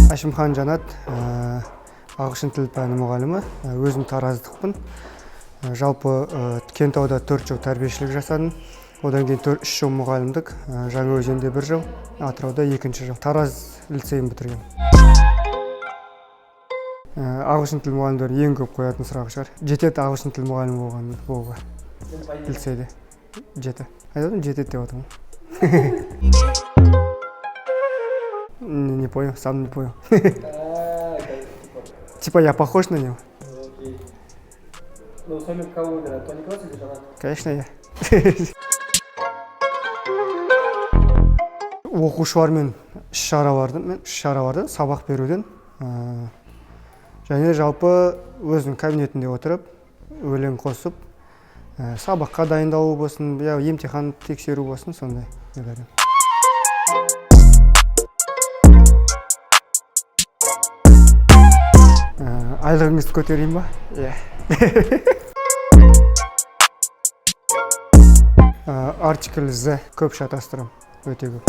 Әшімхан Жанат, ағылшын тіл пәні мұғалімі, өзім тараздықпын. Жалпы Кентауда 4 жыл тәрбиешілік жасадым. Одан кейін 3 жыл мұғалімдік, Жаңаөзенде 1 жыл, Атырауда 2 жыл. Тараз лицейін бітірген. Ағылшын тіл мұғалімдері ең көп қоятын сұрақ шығар. Жетеді ағылшын тіл мұғалімі болуға. Лицейде. Жетеді деп отырмын. Не понял, сам не понял. Типа я похож на него? Ну, с вами кого выбирать? Тони Кросс или Жанат? Конечно, я. Оқушылармен шараларды сабақ беруден. Және жалпы өзінің кабинетінде отырып, өлең қосып, сабаққа дайындалу болсын, емтихан тексеру болсын, сондай. Айлығыңызды көтерейін ба? Артикль «з» көп шатастырам, өте көп.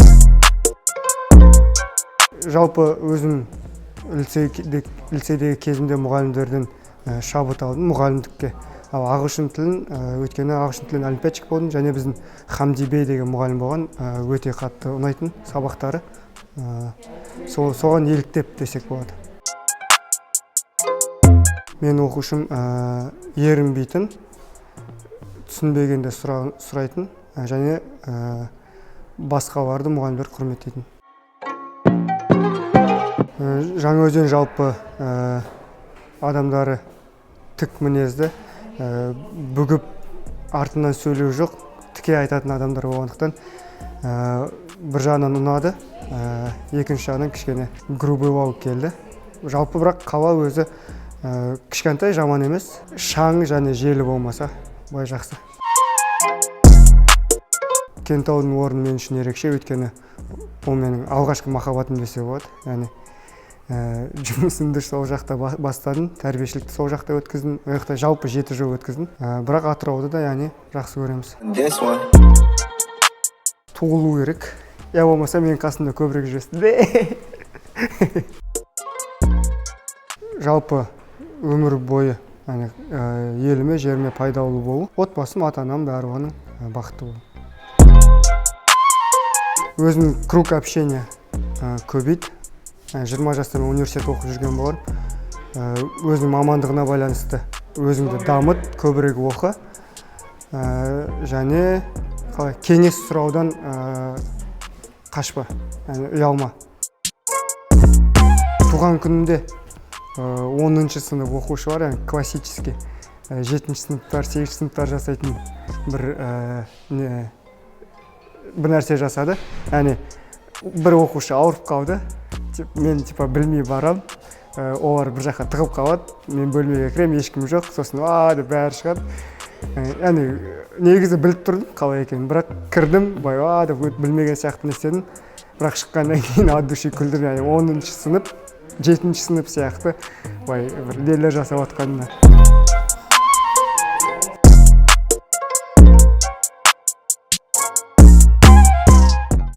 Жалпы өзім лицейдегі кезімде мұғалімдерден шабыт алдым мұғалімдікке. Ағылшын тілін, өткені ағылшын тілін олимпиадчик болдым, және біздің Хамди Бей деген мұғалім болған, өте қатты ұнайтын сабақтары. Соған еліктеп десек болады. Мен оқушым ерінбейтін, түсінбегенде сұрайтын, және басқаларды мұғалімдер құрметтейтін. Жаңаөзен жалпы адамдары тік мінезді, бүгіп артынан сөйлеу жоқ, тіке айтатын адамдар болғандықтан бір жағынан ұнады, екінші жағынан кішкене грубылау келді. Жалпы бірақ қала өзі кішкентай жаман емес, шаң және желі болмаса, бай жақсы. Кентаудың орны мен үшін ерекше, өйткені ол менің алғашқы махаббатым десе болады. Яғни жұмысымды сол жақта бастадым, тәрбиешілікті сол жақта өткіздім, ояқта жалпы 7 жыл өткіздім. Бірақ Атырауды да яғни жақсы көреміз. Туылу керек. Я болмаса менің қасымда көбірек жүресің. Жалпы өмір бойы еліме, жеріме пайдалы болу. Отбасым, ата-анам бәрі оның бақытты болу. Өзім круг общения көбейді. 20 жастармен университет оқып жүрген болар. Өзінің мамандығына байланысты өзіңді дамыт, көбірек оқы. Және кеңес сұраудан қашпа, ұялма. Туған күнімде 10-шы сынып оқушы бар, классический, 7-ші сыныптар, 8-ші сыныптар жасайтын бір нәрсе жасады. Бір оқушы ауырып қалды, мен білмей барам, олар бір жаққа тығып қалады, мен бөлмеге кірем, ешкім жоқ, сосын деп бәрі шығады. Негізі біліп тұрдым қалай екенін, бірақ кірдім, деп білмеген сияқты істедім, бірақ шыққаннан кейін от души күлдім. 10-шы сынып, 7-ші сынып сияқты леле жасап отқанына.